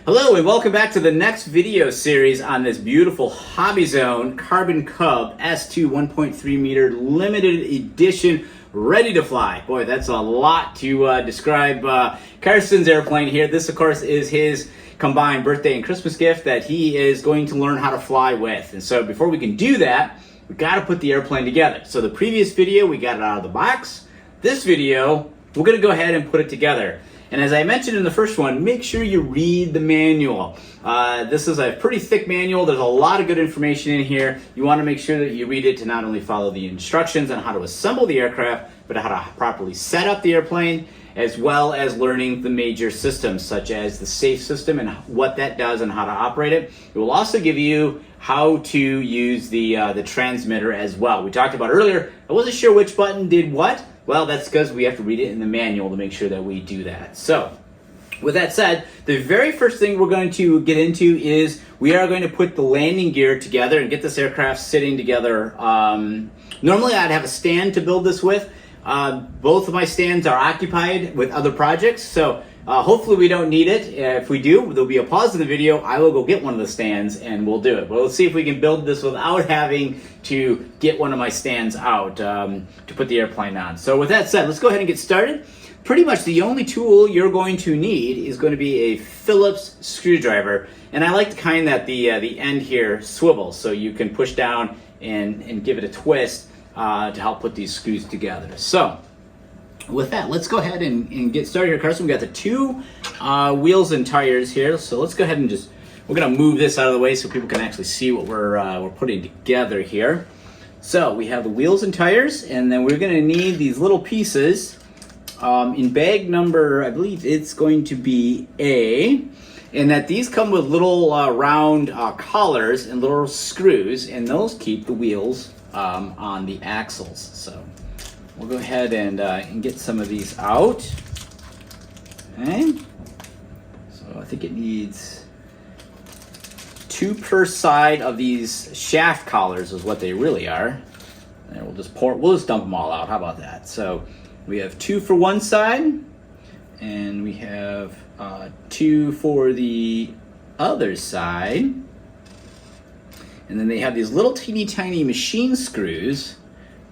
Hello and welcome back to the next video series on this beautiful Hobbyzone Carbon Cub S 1.3 meter limited edition, ready to fly. Boy, that's a lot to describe Carson's airplane here. This, of course, is his combined birthday and Christmas gift that he is going to learn how to fly with. And so before we can do that, we got to put the airplane together. So the previous video, we got it out of the box. This video, we're going to go ahead and put it together. And as I mentioned in the first one, make sure you read the manual. This is a pretty thick manual. There's a lot of good information in here. You want to make sure that you read it to not only follow the instructions on how to assemble the aircraft, but how to properly set up the airplane, as well as learning the major systems, such as the safe system and what that does and how to operate it. It will also give you how to use the transmitter as well. We talked about earlier, I wasn't sure which button did what. Well, that's because we have to read it in the manual to make sure that we do that. So, with that said, the very first thing we're going to get into is we are going to put the landing gear together and get this aircraft sitting together. Normally, I'd have a stand to build this with. Both of my stands are occupied with other projects, so hopefully we don't need it. If we do, there'll be a pause in the video. I will go get one of the stands and we'll do it. But let's see if we can build this without having to get one of my stands out to put the airplane on. So with that said, let's go ahead and get started. Pretty much the only tool you're going to need is going to be a Phillips screwdriver. And I like the kind that the end here swivels, so you can push down and give it a twist to help put these screws together. So with that, let's go ahead and get started here, Carson. We got the two wheels and tires here, so let's go ahead and we're gonna move this out of the way so people can actually see what we're putting together here. So we have the wheels and tires, and then we're gonna need these little pieces in bag number, I believe it's going to be A, and that these come with little round collars and little screws, and those keep the wheels on the axles. So we'll go ahead and get some of these out. Okay. So I think it needs 2 per side of these shaft collars is what they really are. And we'll just dump them all out. How about that? So we have 2 for one side, and we have 2 for the other side. And then they have these little teeny tiny machine screws.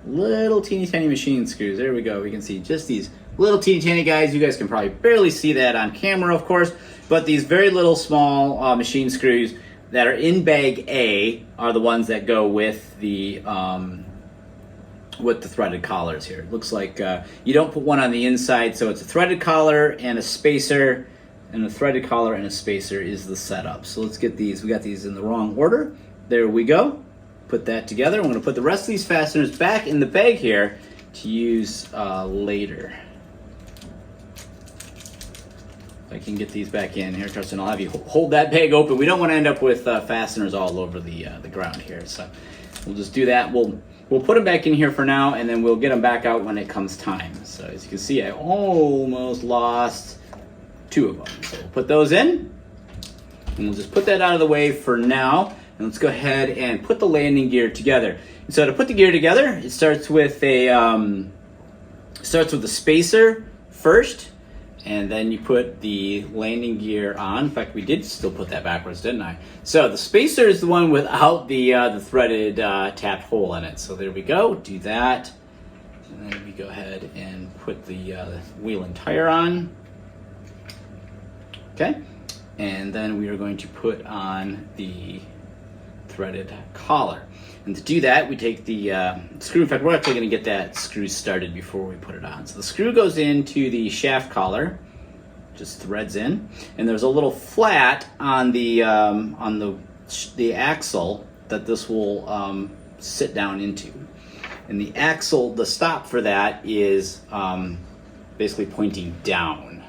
Little teeny tiny machine screws. There we go. We can see just these little teeny tiny guys. You guys can probably barely see that on camera, of course, but these very little small machine screws that are in bag A are the ones that go with the threaded collars here. It looks like you don't put one on the inside, so it's a threaded collar and a spacer, and a threaded collar and a spacer is the setup. So let's get these. We got these in the wrong order. There we go. Put that together. I'm going to put the rest of these fasteners back in the bag here to use later. If I can get these back in here, Carson, I'll have you hold that bag open. We don't want to end up with fasteners all over the ground here, so we'll just do that. We'll put them back in here for now, and then we'll get them back out when it comes time. So as you can see, I almost lost 2 of them. So we'll put those in, and we'll just put that out of the way for now. And let's go ahead and put the landing gear together. And so to put the gear together, it starts with a spacer first, and then you put the landing gear on. In fact, we did still put that backwards, didn't I? So the spacer is the one without the threaded tapped hole in it. So there we go. Do that, and then we go ahead and put the wheel and tire on. Okay, and then we are going to put on the threaded collar. And to do that, we take the screw. In fact, we're actually going to get that screw started before we put it on. So the screw goes into the shaft collar, just threads in, and there's a little flat on the axle that this will sit down into. And the axle, the stop for that is basically pointing down.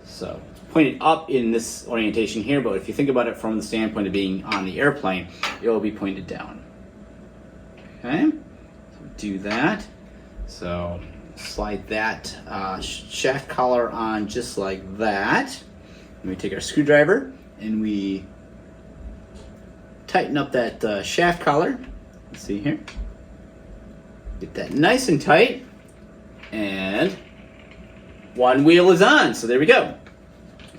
So pointed up in this orientation here, but if you think about it from the standpoint of being on the airplane, it will be pointed down. Okay, so do that. So slide that shaft collar on just like that. And we take our screwdriver and we tighten up that shaft collar. Let's see here. Get that nice and tight, and one wheel is on. So there we go.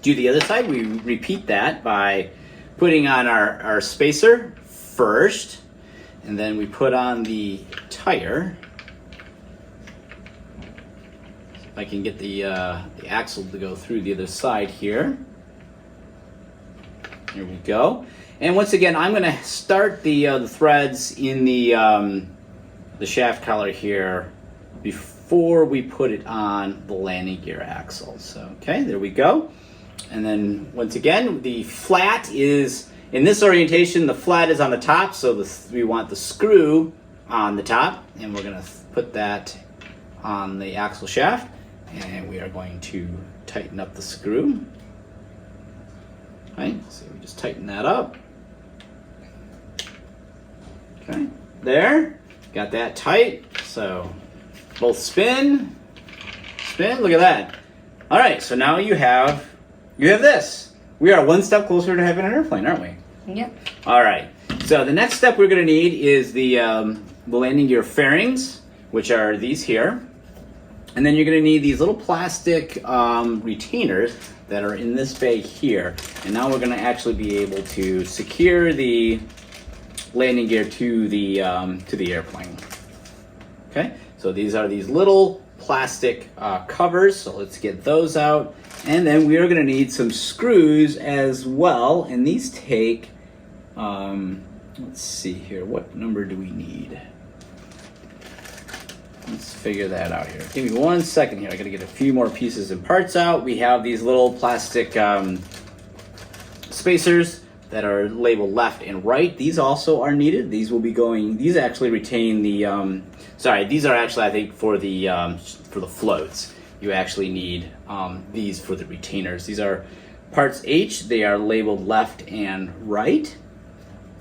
do the other side, we repeat that by putting on our spacer first, and then we put on the tire. If I can get the axle to go through the other side here. Here we go. And once again, I'm going to start the threads in the shaft collar here before we put it on the landing gear axle. So, okay, there we go. And then once again, the flat is, in this orientation, the flat is on the top, so we want the screw on the top, and we're going to put that on the axle shaft, and we are going to tighten up the screw. Okay, so we just tighten that up. Okay, there, got that tight. So both spin, look at that. All right, so now you have this. We are one step closer to having an airplane, aren't we? Yep. All right, so the next step we're gonna need is the landing gear fairings, which are these here. And then you're gonna need these little plastic retainers that are in this bag here. And now we're gonna actually be able to secure the landing gear to the airplane. Okay, so these are these little plastic covers, so let's get those out. And then we are gonna need some screws as well, and these take, let's see here, what number do we need? Let's figure that out here. Give me 1 second here. I gotta get a few more pieces and parts out. We have these little plastic spacers that are labeled left and right. These also are needed. These will be going, these actually retain the, these are actually, I think, for the floats. You actually need these for the retainers. These are parts H. They are labeled left and right.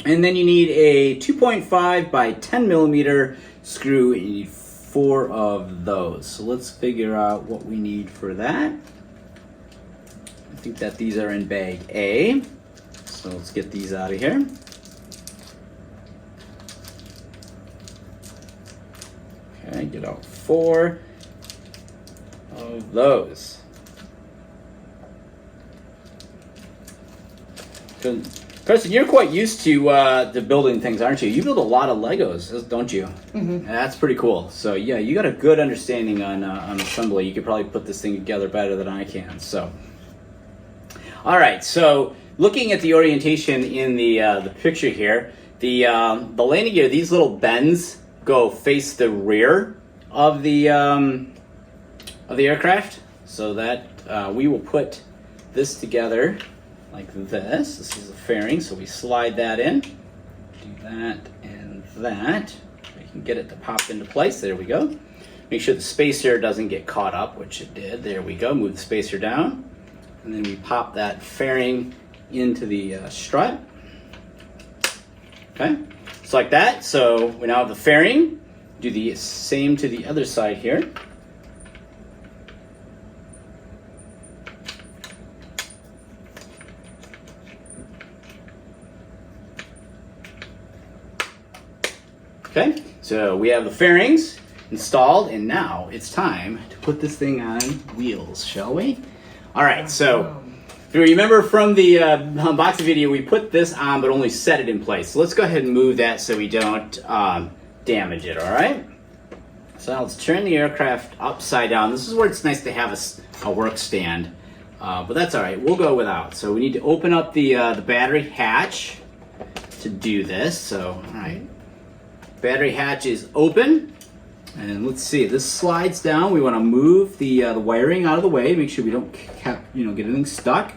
And then you need a 2.5 by 10 millimeter screw, and you need 4 of those. So let's figure out what we need for that. I think that these are in bag A. So let's get these out of here. Okay, get out 4 of those. So, Kristen, you're quite used to building things, aren't you? You build a lot of Legos, don't you? Mm-hmm. That's pretty cool. So yeah, you got a good understanding on assembly. You could probably put this thing together better than I can. So, all right. So looking at the orientation in the picture here, the landing gear, these little bends go face the rear of the aircraft, so that we will put this together like this. This is a fairing, so we slide that in, do that and that. We can get it to pop into place. There we go. Make sure the spacer doesn't get caught up, which it did. There we go. Move the spacer down, and then we pop that fairing into the strut. Okay, just like that. So we now have the fairing. Do the same to the other side here. Okay, so we have the fairings installed, and now it's time to put this thing on wheels, shall we? All right, so if you remember from the unboxing video, we put this on but only set it in place. So let's go ahead and move that so we don't damage it, all right? So now let's turn the aircraft upside down. This is where it's nice to have a work stand, but that's all right, we'll go without. So we need to open up the battery hatch to do this, so all right. Battery hatch is open, and let's see, this slides down. We want to move the wiring out of the way, make sure we don't get anything stuck.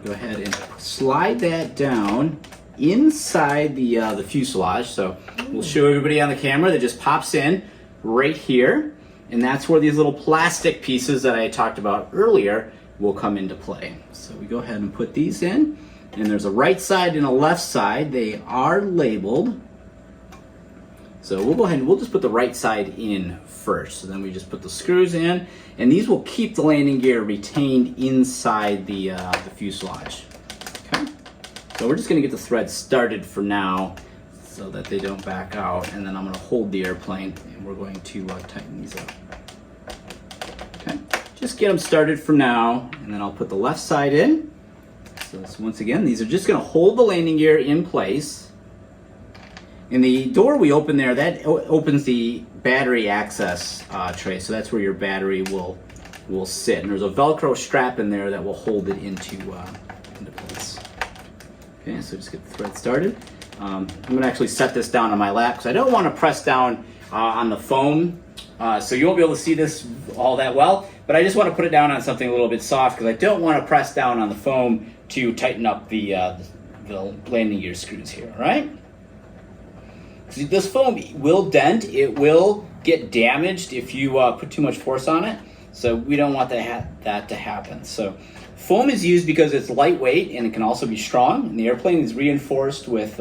Go ahead and slide that down inside the fuselage. So we'll show everybody on the camera that just pops in right here, and that's where these little plastic pieces that I talked about earlier will come into play. So we go ahead and put these in, and there's a right side and a left side. They are labeled. So we'll go ahead and we'll just put the right side in first. So then we just put the screws in, and these will keep the landing gear retained inside the fuselage. Okay. So we're just going to get the threads started for now so that they don't back out, and then I'm going to hold the airplane, and we're going to tighten these up. Okay. just get them started for now, and then I'll put the left side in. So this, once again, these are just going to hold the landing gear in place. And the door we open there, that opens the battery access tray. So that's where your battery will sit. And there's a Velcro strap in there that will hold it into place. Okay, so just get the thread started. I'm going to actually set this down on my lap because I don't want to press down on the foam. So you won't be able to see this all that well. But I just want to put it down on something a little bit soft because I don't want to press down on the foam to tighten up the landing gear screws here, all right? This foam will dent, it will get damaged if you put too much force on it, so we don't want that to happen. So foam is used because it's lightweight and it can also be strong, and the airplane is reinforced with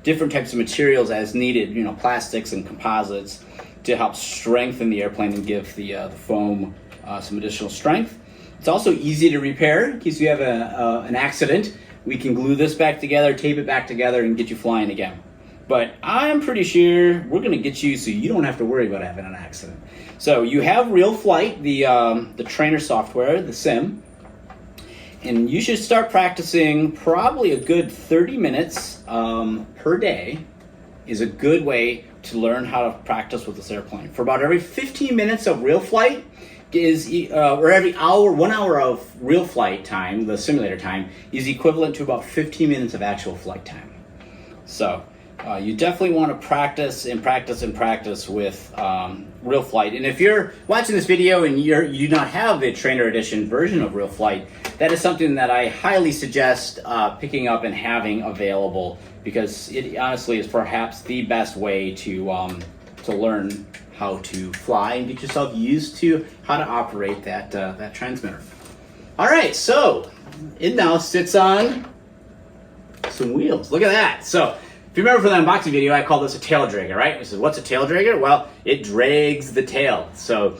different types of materials as needed, you know, plastics and composites, to help strengthen the airplane and give the foam some additional strength. It's also easy to repair in case you have an accident. We can glue this back together, tape it back together, and get you flying again. But I'm pretty sure we're going to get you so you don't have to worry about having an accident. So you have Real Flight, the trainer software, the sim, and you should start practicing probably a good 30 minutes per day is a good way to learn how to practice with this airplane. For about every 15 minutes of Real Flight is, or every hour, 1 hour of Real Flight time, the simulator time, is equivalent to about 15 minutes of actual flight time. So you definitely want to practice and practice and practice with Real Flight. And if you're watching this video and you do not have the Trainer Edition version of Real Flight, that is something that I highly suggest picking up and having available, because it honestly is perhaps the best way to learn how to fly and get yourself used to how to operate that transmitter. All right, so it now sits on some wheels. Look at that. So if you remember from the unboxing video, I call this a tail dragger, right? We said, what's a tail dragger? Well, it drags the tail. So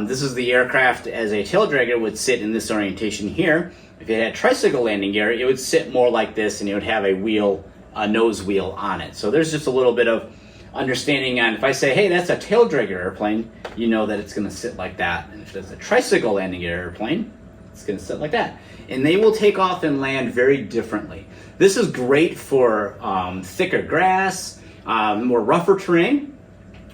this is the aircraft as a tail dragger would sit in this orientation here. If it had tricycle landing gear, it would sit more like this, and it would have a wheel, a nose wheel on it. So there's just a little bit of understanding on, if I say, hey, that's a tail dragger airplane, you know that it's going to sit like that. And if it's a tricycle landing gear airplane, it's going to sit like that. And they will take off and land very differently. This is great for thicker grass, more rougher terrain,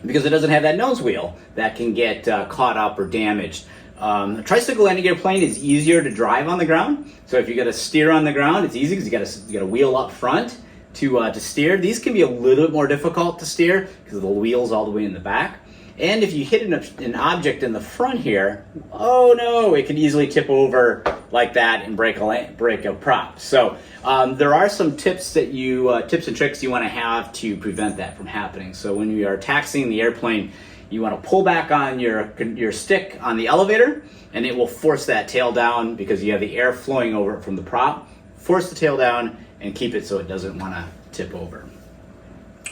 because it doesn't have that nose wheel that can get caught up or damaged. A tricycle landing gear plane is easier to drive on the ground. So if you got to steer on the ground, it's easy because you got a wheel up front to steer. These can be a little bit more difficult to steer because of the wheels all the way in the back. And if you hit an object in the front here, oh no, it can easily tip over like that and break a prop. So there are some tips that tips and tricks you want to have to prevent that from happening. So when you are taxiing the airplane, you want to pull back on your stick on the elevator, and it will force that tail down because you have the air flowing over it from the prop. Force the tail down and keep it so it doesn't want to tip over.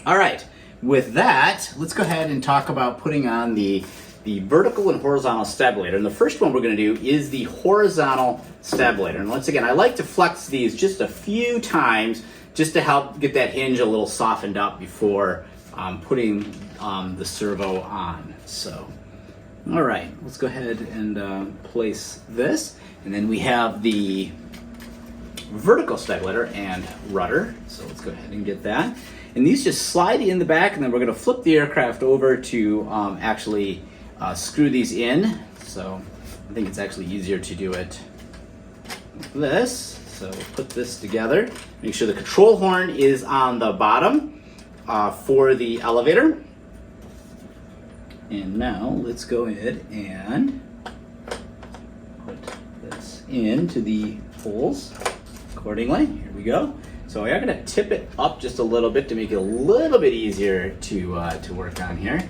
All right. With that, let's go ahead and talk about putting on the vertical and horizontal stabilator. And the first one we're going to do is the horizontal stabilator. And once again, I like to flex these just a few times just to help get that hinge a little softened up before putting the servo on. So, all right, let's go ahead and place this. And then we have the vertical stabilator and rudder. So let's go ahead and get that. And these just slide in the back, and then we're going to flip the aircraft over to actually screw these in. So I think it's actually easier to do it like this. So we'll put this together. Make sure the control horn is on the bottom for the elevator. And now let's go ahead and put this into the holes accordingly. Here we go. So we are going to tip it up just a little bit to make it a little bit easier to work on here.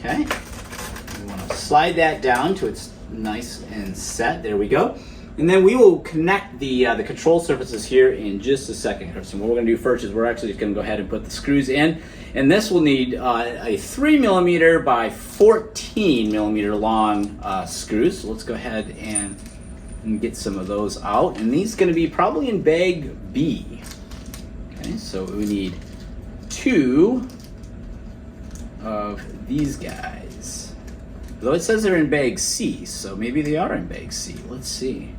Okay. We want to slide that down to it's nice and set. There we go. And then we will connect the control surfaces here in just a second. So what we're going to do first is we're actually just going to go ahead and put the screws in. And this will need a 3mm by 14mm long screws. So let's go ahead and get some of those out. And these are going to be probably in bag B. Okay, so we need 2 of these guys. Though it says they're in bag C, so maybe they are in bag C. Let's see.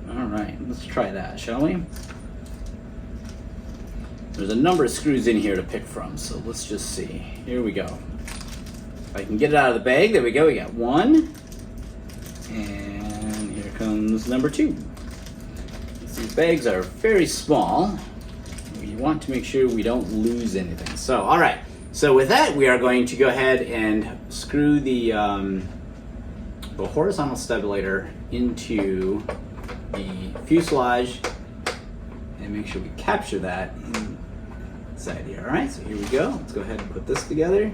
All right, let's try that, shall we? There's a number of screws in here to pick from, so let's just see. Here we go. If I can get it out of the bag, there we go. We got one, and here comes number two. These bags are very small. We want to make sure we don't lose anything. So, all right. So with that, we are going to go ahead and screw the horizontal stabilator into the fuselage and make sure we capture that inside here. All right, so here we go. Let's go ahead and put this together.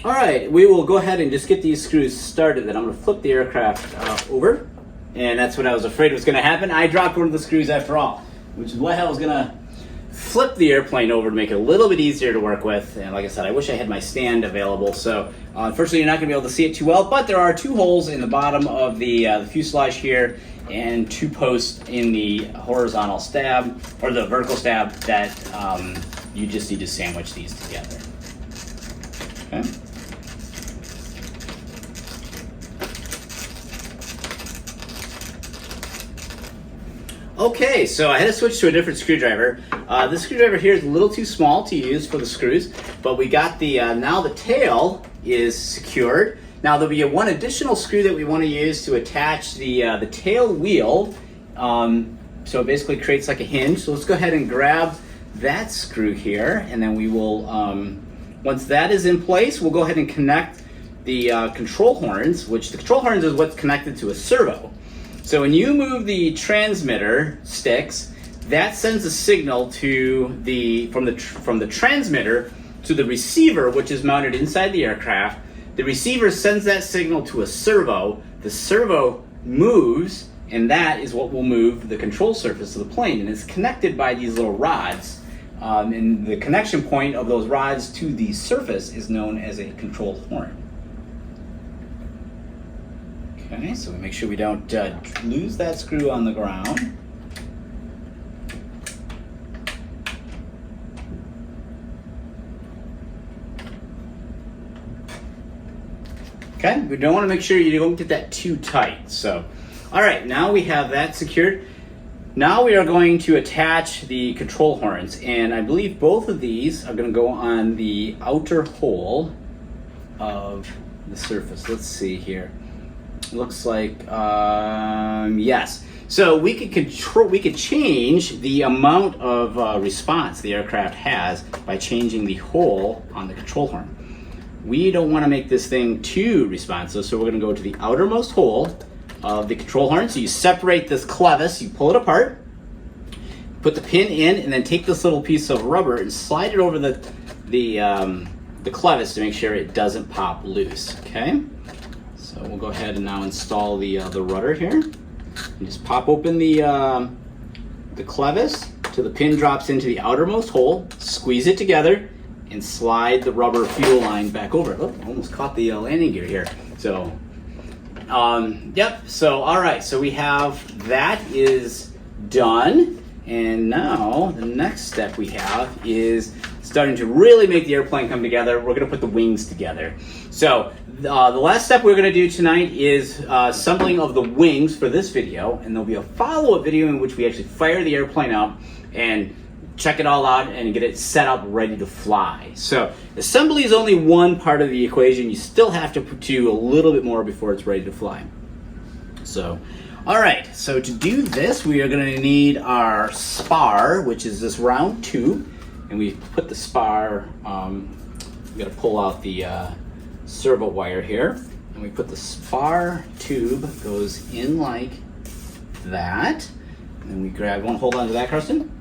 All right, we will go ahead and just get these screws started. Then I'm going to flip the aircraft over, and that's what I was afraid was going to happen. I dropped one of the screws after all, which is what I was going to flip the airplane over to make it a little bit easier to work with. And like I said, I wish I had my stand available. So unfortunately, you're not going to be able to see it too well, but there are two holes in the bottom of the fuselage here and two posts in the horizontal stab, or the vertical stab, that you just need to sandwich these together. Okay. Okay, so I had to switch to a different screwdriver. This screwdriver here is a little too small to use for the screws, but we got the, now the tail is secured. Now there'll be one additional screw that we want to use to attach the tail wheel. So it basically creates like a hinge. So let's go ahead and grab that screw here, and then we will, once that is in place, we'll go ahead and connect the control horns, which the control horns is what's connected to a servo. So when you move the transmitter sticks, that sends a signal to from the transmitter to the receiver, which is mounted inside the aircraft. The receiver sends that signal to a servo. The servo moves, and that is what will move the control surface of the plane. And it's connected by these little rods. And the connection point of those rods to the surface is known as a control horn. Okay, so we make sure we don't lose that screw on the ground. Okay, we don't want to make sure you don't get that too tight. So, all right, now we have that secured. Now we are going to attach the control horns, and I believe both of these are going to go on the outer hole of the surface. Let's see here. Looks like yes. So we could change the amount of response the aircraft has by changing the hole on the control horn. We don't want to make this thing too responsive, so we're going to go to the outermost hole of the control horn. So you separate this clevis, you pull it apart, put the pin in, and then take this little piece of rubber and slide it over the clevis to make sure it doesn't pop loose. Okay. So we'll go ahead and now install the rudder here. And just pop open the clevis till the pin drops into the outermost hole. Squeeze it together and slide the rubber fuel line back over. Oh, almost caught the landing gear here. So, yep. So, all right. So we have that is done, and now the next step we have is starting to really make the airplane come together. We're going to put the wings together. So the last step we're going to do tonight is assembling of the wings for this video, and there'll be a follow-up video in which we actually fire the airplane up and check it all out and get it set up ready to fly. So assembly is only one part of the equation. You still have to do a little bit more before it's ready to fly. So, all right, so to do this, we are going to need our spar, which is this round tube. And we put the spar, we got to pull out the servo wire here. And we put the spar tube, goes in like that. And then we grab one, hold on to that, Karsten.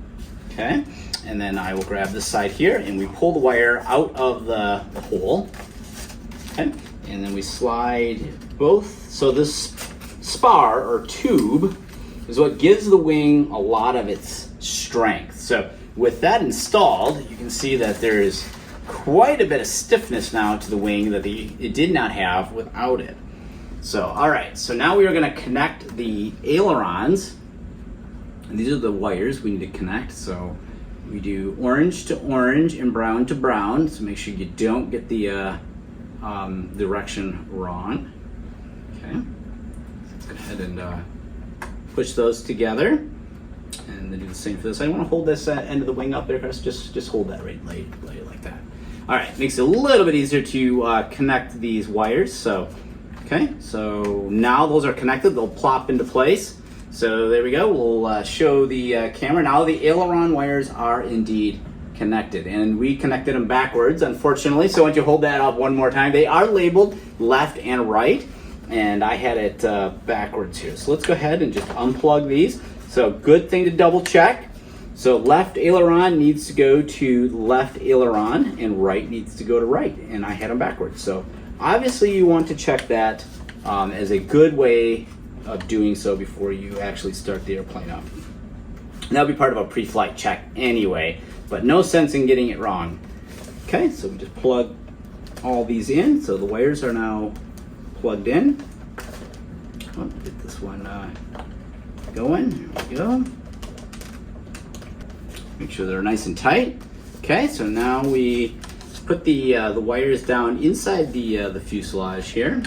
Okay. And then I will grab this side here and we pull the wire out of the hole. Okay. And then we slide both. So this spar or tube is what gives the wing a lot of its strength. So with that installed, you can see that there is quite a bit of stiffness now to the wing that it did not have without it. So, all right, so now we are going to connect the ailerons, and these are the wires we need to connect. So we do orange to orange and brown to brown, so make sure you don't get the direction wrong. Okay, let's go ahead and push those together, and then do the same for this. I want to hold this end of the wing up there, Chris. Just hold that right like that. All right, makes it a little bit easier to connect these wires. So, okay, so now those are connected. They'll plop into place. So there we go. We'll show the camera. Now the aileron wires are indeed connected, and we connected them backwards, unfortunately. So once you hold that up one more time, they are labeled left and right, and I had it backwards here. So let's go ahead and just unplug these. So good thing to double check. So left aileron needs to go to left aileron, and right needs to go to right, and I had them backwards. So obviously you want to check that as a good way of doing so before you actually start the airplane up. And that'll be part of a pre-flight check anyway, but no sense in getting it wrong. Okay, so we just plug all these in. So the wires are now plugged in. Oh, get this one going. There we go. Make sure they're nice and tight. Okay, so now we put the wires down inside the fuselage here.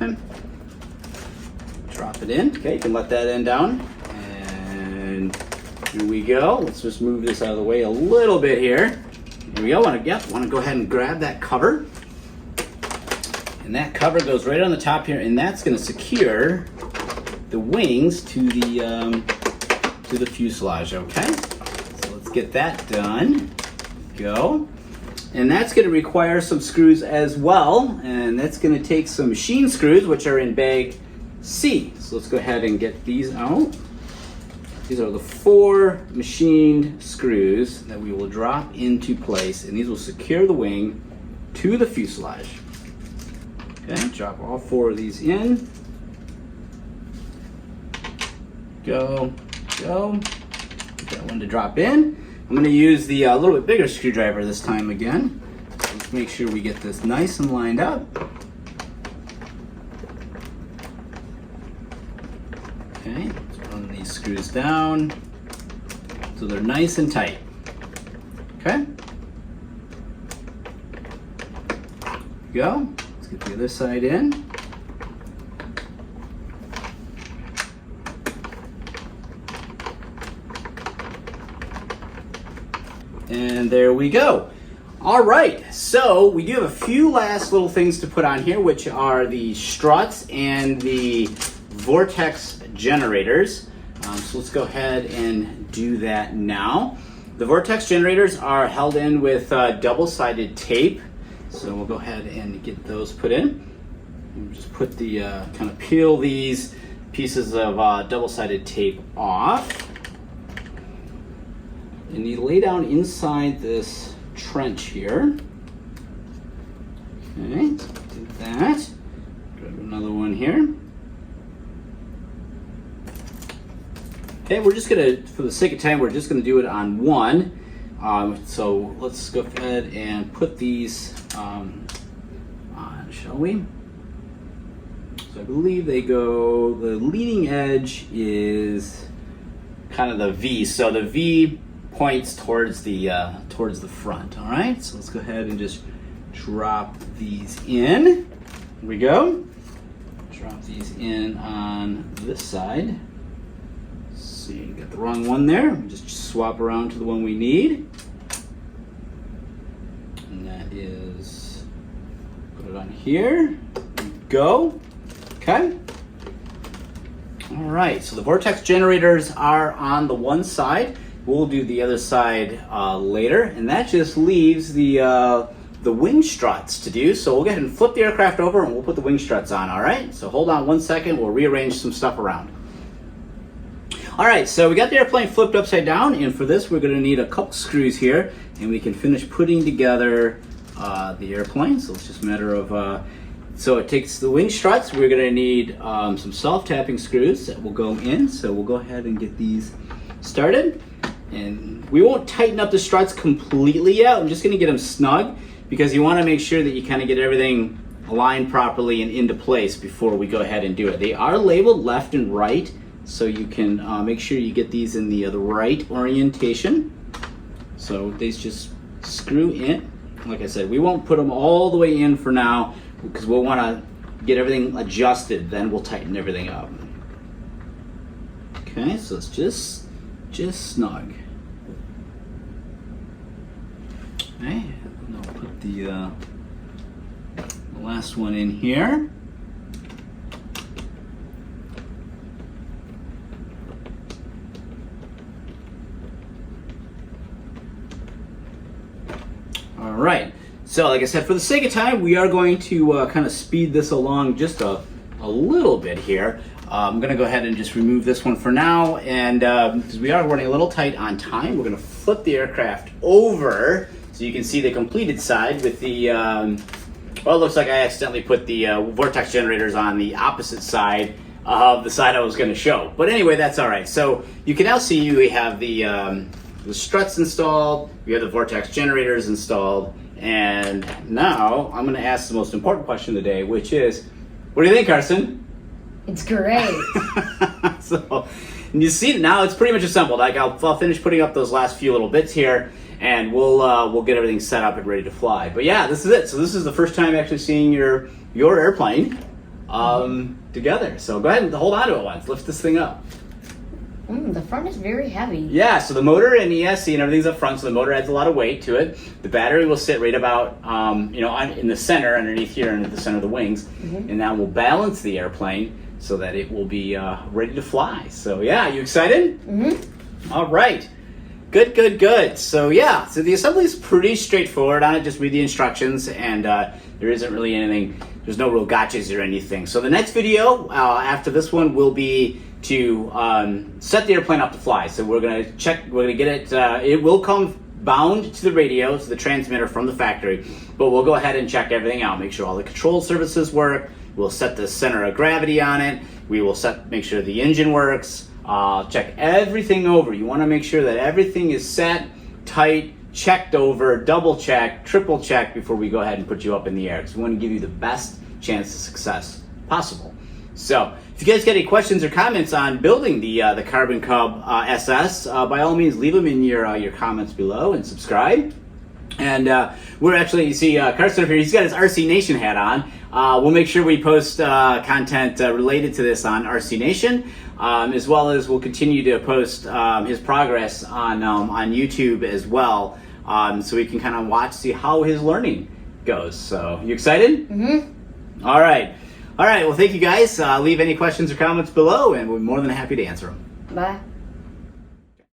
Okay. Drop it in. Okay, you can let that end down. And here we go. Let's just move this out of the way a little bit here. Here we go. Want to go ahead and grab that cover. And that cover goes right on the top here, and that's going to secure the wings to the fuselage. Okay, so let's get that done. Go. And that's going to require some screws as well, and that's going to take some machine screws, which are in bag C. So let's go ahead and get these out. These are the 4 machined screws that we will drop into place, and these will secure the wing to the fuselage. Okay, drop all 4 of these in. Go, go. Get that one to drop in. I'm going to use the little bit bigger screwdriver this time again. Let's make sure we get this nice and lined up. Okay, let's run these screws down so they're nice and tight. Okay. Go. Let's get the other side in. And there we go. All right, so we do have a few last little things to put on here, which are the struts and the vortex generators. So let's go ahead and do that now. The vortex generators are held in with double-sided tape. So we'll go ahead and get those put in. We'll just put the, kind of peel these pieces of double-sided tape off. And you lay down inside this trench here. Okay, do that. Grab another one here. Okay, we're just gonna, for the sake of time, we're just gonna do it on one. So let's go ahead and put these on, shall we? So I believe they go, the leading edge is kind of the V. So the V points towards the front. All right, so let's go ahead and just drop these in. Here we go. Drop these in on this side. See, you got the wrong one there. Just swap around to the one we need, and that is, put it on here. Go. Okay. All right. So the vortex generators are on the one side. We'll do the other side later, and that just leaves the wing struts to do. So we'll go ahead and flip the aircraft over, and we'll put the wing struts on. All right. So hold on one second. We'll rearrange some stuff around. All right. So we got the airplane flipped upside down, and for this, we're going to need a couple screws here, and we can finish putting together the airplane. So it's just a matter of. So it takes the wing struts. We're going to need some self-tapping screws that will go in. So we'll go ahead and get these started. And we won't tighten up the struts completely yet. I'm just going to get them snug because you want to make sure that you kind of get everything aligned properly and into place before we go ahead and do it. They are labeled left and right, so you can make sure you get these in the right orientation. So these just screw in like I said, we won't put them all the way in for now because we'll want to get everything adjusted. Then we'll tighten everything up. Okay, so it's just snug. Okay, and I'll put the last one in here. All right, so like I said, for the sake of time, we are going to kind of speed this along just a little bit here. I'm going to go ahead and just remove this one for now, and because we are running a little tight on time, we're going to flip the aircraft over so you can see the completed side with the, well, it looks like I accidentally put the vortex generators on the opposite side of the side I was going to show. But anyway, that's all right. So you can now see we have the struts installed, we have the vortex generators installed, and now I'm going to ask the most important question of the day, which is, what do you think, Carson? It's great. So you see now it's pretty much assembled. Like I'll finish putting up those last few little bits here, and we'll get everything set up and ready to fly. But yeah, this is it. So this is the first time actually seeing your airplane together. So go ahead and hold on to it once. Lift this thing up. The front is very heavy. Yeah, so the motor and ESC and everything's up front, so the motor adds a lot of weight to it. The battery will sit right about, in the center, underneath here, and at the center of the wings, and that will balance the airplane so that it will be ready to fly. So yeah, you excited? All right, good. So yeah, so the assembly is pretty straightforward on it. Just read the instructions, and there isn't really anything. There's no real gotchas or anything. So the next video after this one will be to set the airplane up to fly. So we're gonna get it, it will come bound to the radio, to the transmitter from the factory, but we'll go ahead and check everything out, make sure all the control surfaces work, we'll set the center of gravity on it, we will make sure the engine works, check everything over. You wanna make sure that everything is set, tight, checked over, double check, triple check before we go ahead and put you up in the air, because we wanna give you the best chance of success possible. So if you guys get any questions or comments on building the Carbon Cub SS, by all means leave them in your comments below and subscribe. And we're actually, you see Carson over here, he's got his RC Nation hat on. We'll make sure we post content related to this on RC Nation, as well as we'll continue to post his progress on YouTube as well, so we can kind of watch, see how his learning goes. So you excited? All right. All right, well, thank you guys. Leave any questions or comments below, and we're more than happy to answer them. Bye.